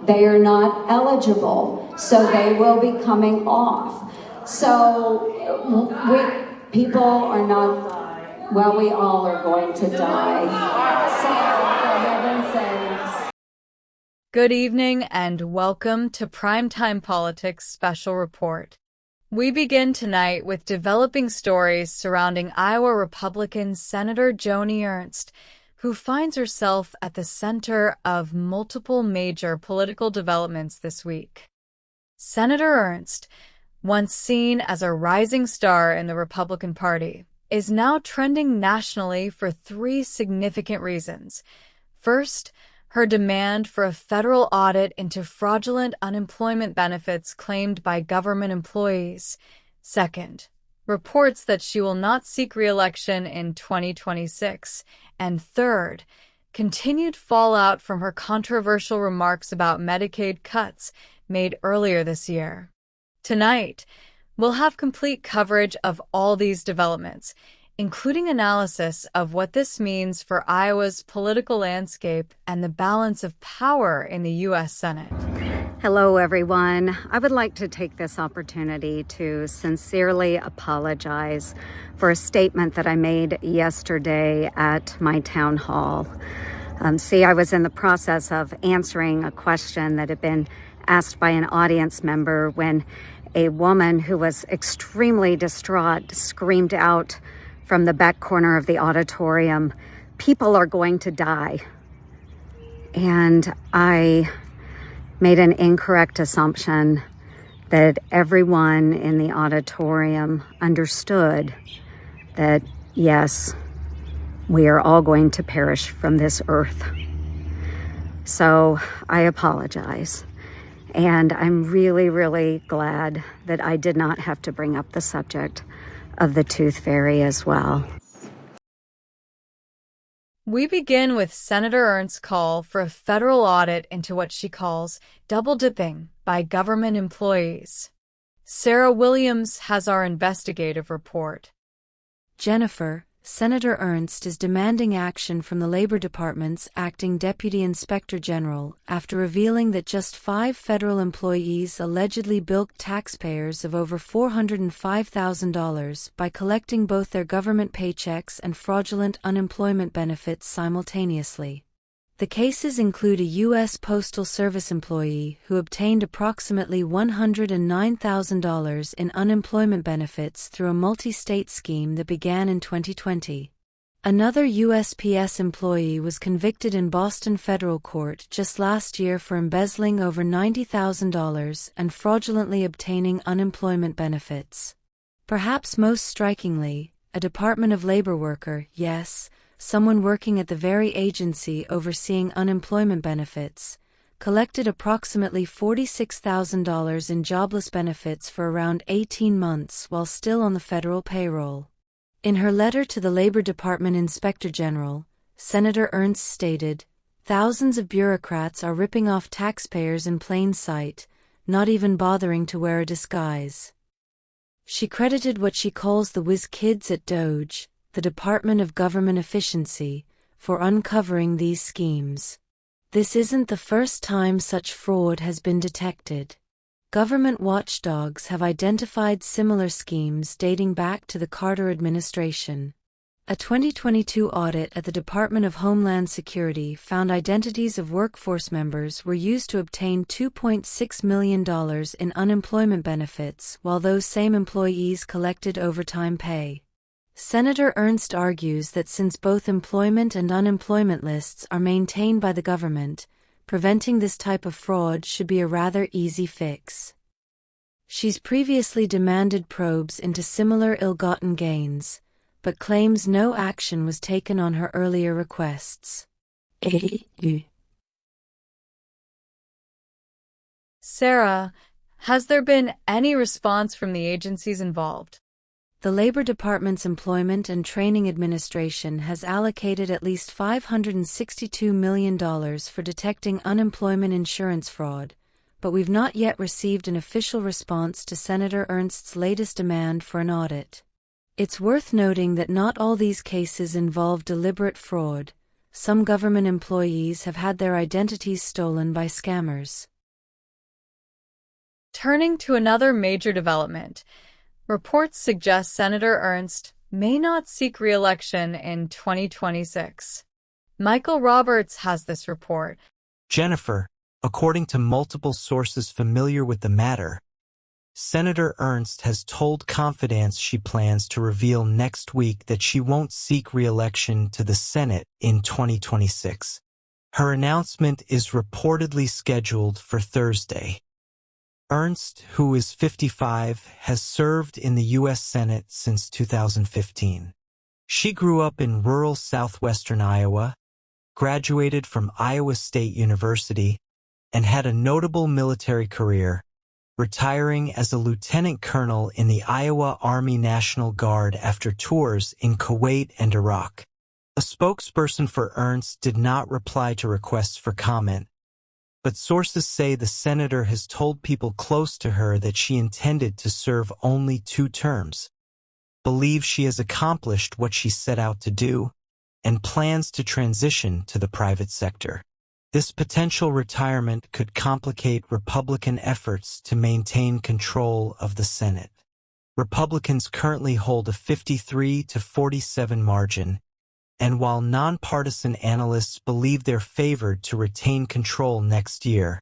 They are not eligible, so they will be coming off. So people are not, well, we all are going to die. So, for heaven's sakes. Good evening and welcome to Primetime Politics Special Report. We begin tonight with developing stories surrounding Iowa Republican Senator Joni Ernst, who finds herself at the center of multiple major political developments this week. Senator Ernst, once seen as a rising star in the Republican Party, is now trending nationally for three significant reasons. First, her demand for a federal audit into fraudulent unemployment benefits claimed by government employees. Second, reports that she will not seek re-election in 2026. And third, continued fallout from her controversial remarks about Medicaid cuts made earlier this year. Tonight, we'll have complete coverage of all these developments, including analysis of what this means for Iowa's political landscape and the balance of power in the U.S. Senate. Hello, everyone. I would like to take this opportunity to sincerely apologize for a statement that I made yesterday at my town hall. I was in the process of answering a question that had been asked by an audience member when a woman who was extremely distraught screamed out from the back corner of the auditorium, "People are going to die." And I made an incorrect assumption that everyone in the auditorium understood that, yes, we are all going to perish from this earth. So I apologize. And I'm really, really glad that I did not have to bring up the subject of the tooth fairy as well. We begin with Senator Ernst's call for a federal audit into what she calls double-dipping by government employees. Sarah Williams has our investigative report. Jennifer, Senator Ernst is demanding action from the Labor Department's acting Deputy Inspector General after revealing that just 5 federal employees allegedly bilked taxpayers of over $405,000 by collecting both their government paychecks and fraudulent unemployment benefits simultaneously. The cases include a U.S. Postal Service employee who obtained approximately $109,000 in unemployment benefits through a multi-state scheme that began in 2020. Another USPS employee was convicted in Boston federal court just last year for embezzling over $90,000 and fraudulently obtaining unemployment benefits. Perhaps most strikingly, a Department of Labor worker, yes, someone working at the very agency overseeing unemployment benefits, collected approximately $46,000 in jobless benefits for around 18 months while still on the federal payroll. In her letter to the Labor Department Inspector General, Senator Ernst stated, "Thousands of bureaucrats are ripping off taxpayers in plain sight, not even bothering to wear a disguise." She credited what she calls the whiz kids at DOGE, the Department of Government Efficiency, for uncovering these schemes. This isn't the first time such fraud has been detected. Government watchdogs have identified similar schemes dating back to the Carter administration. A 2022 audit at the Department of Homeland Security found identities of workforce members were used to obtain $2.6 million in unemployment benefits while those same employees collected overtime pay. Senator Ernst argues that since both employment and unemployment lists are maintained by the government, preventing this type of fraud should be a rather easy fix. She's previously demanded probes into similar ill-gotten gains, but claims no action was taken on her earlier requests. Sarah, has there been any response from the agencies involved? The Labor Department's Employment and Training Administration has allocated at least $562 million for detecting unemployment insurance fraud, but we've not yet received an official response to Senator Ernst's latest demand for an audit. It's worth noting that not all these cases involve deliberate fraud. Some government employees have had their identities stolen by scammers. Turning to another major development, reports suggest Senator Ernst may not seek re-election in 2026. Michael Roberts has this report. Jennifer, according to multiple sources familiar with the matter, Senator Ernst has told Confidence she plans to reveal next week that she won't seek re-election to the Senate in 2026. Her announcement is reportedly scheduled for Thursday. Ernst, who is 55, has served in the U.S. Senate since 2015. She grew up in rural southwestern Iowa, graduated from Iowa State University, and had a notable military career, retiring as a lieutenant colonel in the Iowa Army National Guard after tours in Kuwait and Iraq. A spokesperson for Ernst did not reply to requests for comment, but sources say the senator has told people close to her that she intended to serve only 2 terms, believes she has accomplished what she set out to do, and plans to transition to the private sector. This potential retirement could complicate Republican efforts to maintain control of the Senate. Republicans currently hold a 53-47 margin, and while nonpartisan analysts believe they're favored to retain control next year,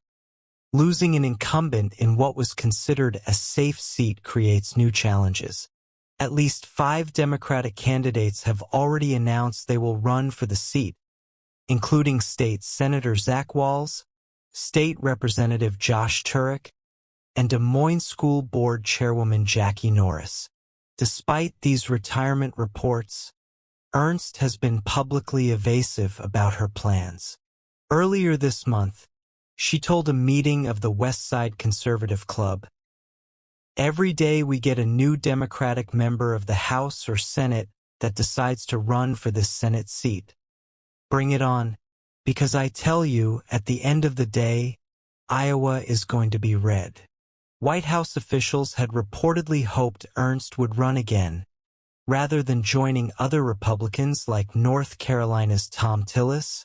losing an incumbent in what was considered a safe seat creates new challenges. At least 5 Democratic candidates have already announced they will run for the seat, including State Senator Zach Wahls, State Representative Josh Turek, and Des Moines School Board Chairwoman Jackie Norris. Despite these retirement reports, Ernst has been publicly evasive about her plans. Earlier this month, she told a meeting of the West Side Conservative Club, "Every day we get a new Democratic member of the House or Senate that decides to run for this Senate seat. Bring it on, because I tell you, at the end of the day, Iowa is going to be red." White House officials had reportedly hoped Ernst would run again, rather than joining other Republicans like North Carolina's Tom Tillis,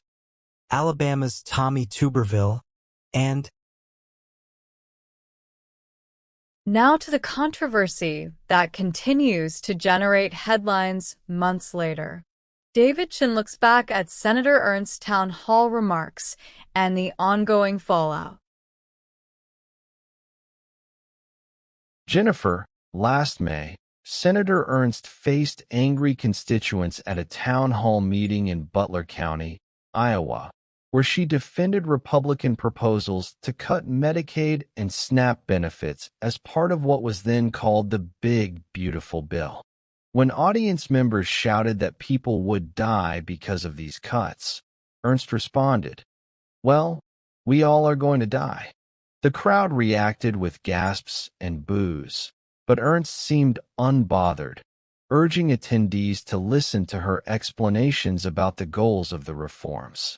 Alabama's Tommy Tuberville, and Now to the controversy that continues to generate headlines months later. David Shin looks back at Senator Ernst's town hall remarks and the ongoing fallout. Jennifer, last May, Senator Ernst faced angry constituents at a town hall meeting in Butler County, Iowa, where she defended Republican proposals to cut Medicaid and SNAP benefits as part of what was then called the Big Beautiful Bill. When audience members shouted that people would die because of these cuts, Ernst responded, "Well, we all are going to die." The crowd reacted with gasps and boos, but Ernst seemed unbothered, urging attendees to listen to her explanations about the goals of the reforms.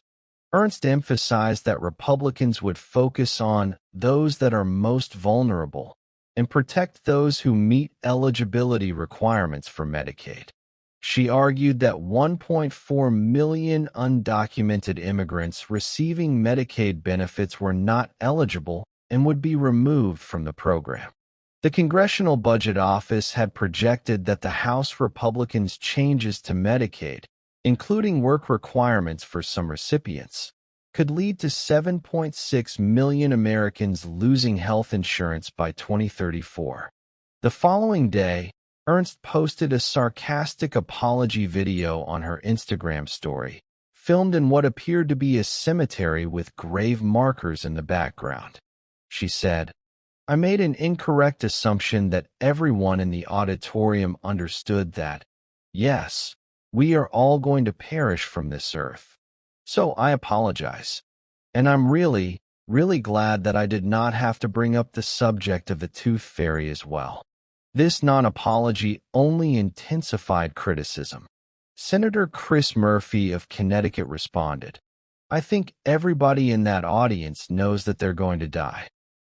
Ernst emphasized that Republicans would focus on those that are most vulnerable and protect those who meet eligibility requirements for Medicaid. She argued that 1.4 million undocumented immigrants receiving Medicaid benefits were not eligible and would be removed from the program. The Congressional Budget Office had projected that the House Republicans' changes to Medicaid, including work requirements for some recipients, could lead to 7.6 million Americans losing health insurance by 2034. The following day, Ernst posted a sarcastic apology video on her Instagram story, filmed in what appeared to be a cemetery with grave markers in the background. She said, "I made an incorrect assumption that everyone in the auditorium understood that, yes, we are all going to perish from this earth. So I apologize. And I'm really, really glad that I did not have to bring up the subject of the tooth fairy as well." This non-apology only intensified criticism. Senator Chris Murphy of Connecticut responded, "I think everybody in that audience knows that they're going to die.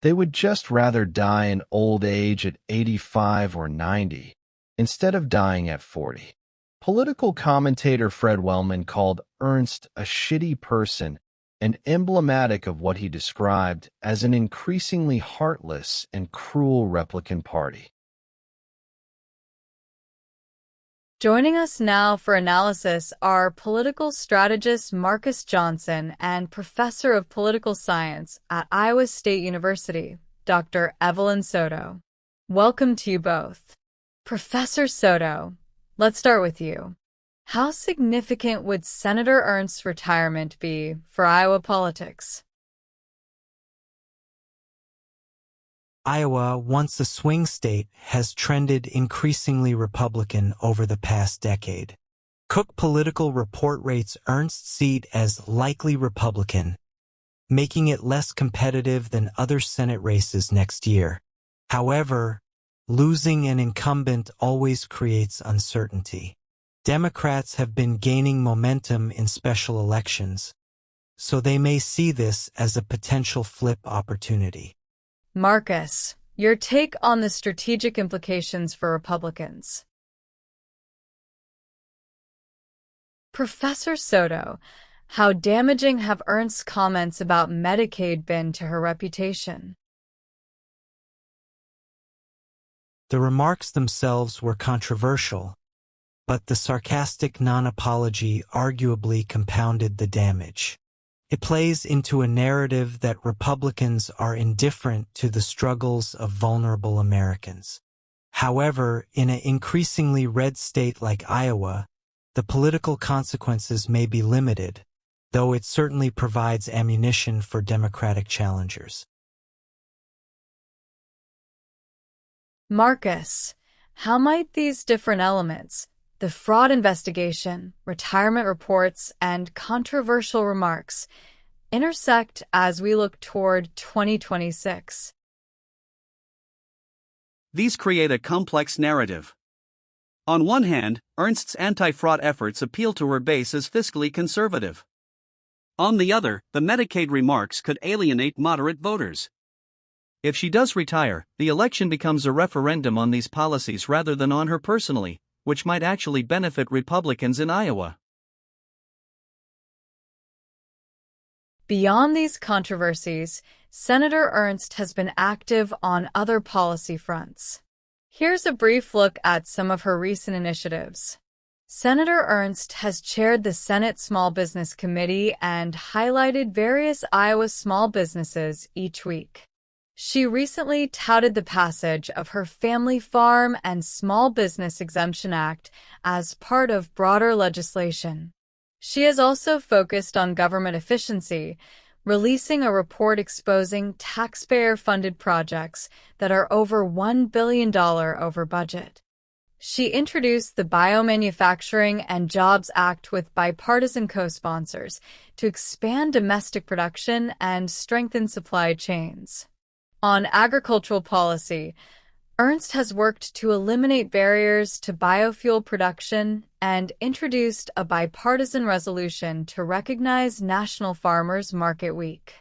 They would just rather die in old age at 85 or 90, instead of dying at 40. Political commentator Fred Wellman called Ernst a shitty person and emblematic of what he described as an increasingly heartless and cruel Republican Party. Joining us now for analysis are political strategist Marcus Johnson and professor of political science at Iowa State University, Dr. Evelyn Soto. Welcome to you both. Professor Soto, let's start with you. How significant would Senator Ernst's retirement be for Iowa politics? Iowa, once a swing state, has trended increasingly Republican over the past decade. Cook Political Report rates Ernst's seat as likely Republican, making it less competitive than other Senate races next year. However, losing an incumbent always creates uncertainty. Democrats have been gaining momentum in special elections, so they may see this as a potential flip opportunity. Marcus, your take on the strategic implications for Republicans. Professor Soto, how damaging have Ernst's comments about Medicaid been to her reputation? The remarks themselves were controversial, but the sarcastic non-apology arguably compounded the damage. It plays into a narrative that Republicans are indifferent to the struggles of vulnerable Americans. However, in an increasingly red state like Iowa, the political consequences may be limited, though it certainly provides ammunition for Democratic challengers. Marcus, how might these different elements, the fraud investigation, retirement reports, and controversial remarks, intersect as we look toward 2026? These create a complex narrative. On one hand, Ernst's anti-fraud efforts appeal to her base as fiscally conservative. On the other, the Medicaid remarks could alienate moderate voters. If she does retire, the election becomes a referendum on these policies rather than on her personally, which might actually benefit Republicans in Iowa. Beyond these controversies, Senator Ernst has been active on other policy fronts. Here's a brief look at some of her recent initiatives. Senator Ernst has chaired the Senate Small Business Committee and highlighted various Iowa small businesses each week. She recently touted the passage of her Family Farm and Small Business Exemption Act as part of broader legislation. She has also focused on government efficiency, releasing a report exposing taxpayer-funded projects that are over $1 billion over budget. She introduced the Biomanufacturing and Jobs Act with bipartisan co-sponsors to expand domestic production and strengthen supply chains. On agricultural policy, Ernst has worked to eliminate barriers to biofuel production and introduced a bipartisan resolution to recognize National Farmers Market Week.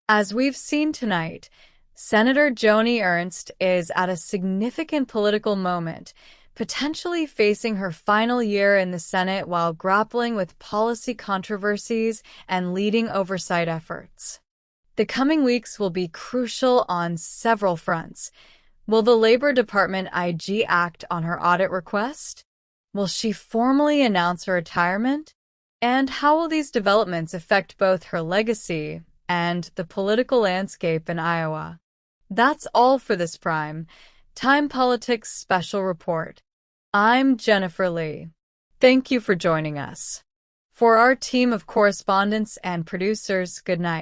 As we've seen tonight, Senator Joni Ernst is at a significant political moment, potentially facing her final year in the Senate while grappling with policy controversies and leading oversight efforts. The coming weeks will be crucial on several fronts. Will the Labor Department IG act on her audit request? Will she formally announce her retirement? And how will these developments affect both her legacy and the political landscape in Iowa? That's all for this Prime Time Politics Special Report. I'm Jennifer Lee. Thank you for joining us. For our team of correspondents and producers, good night.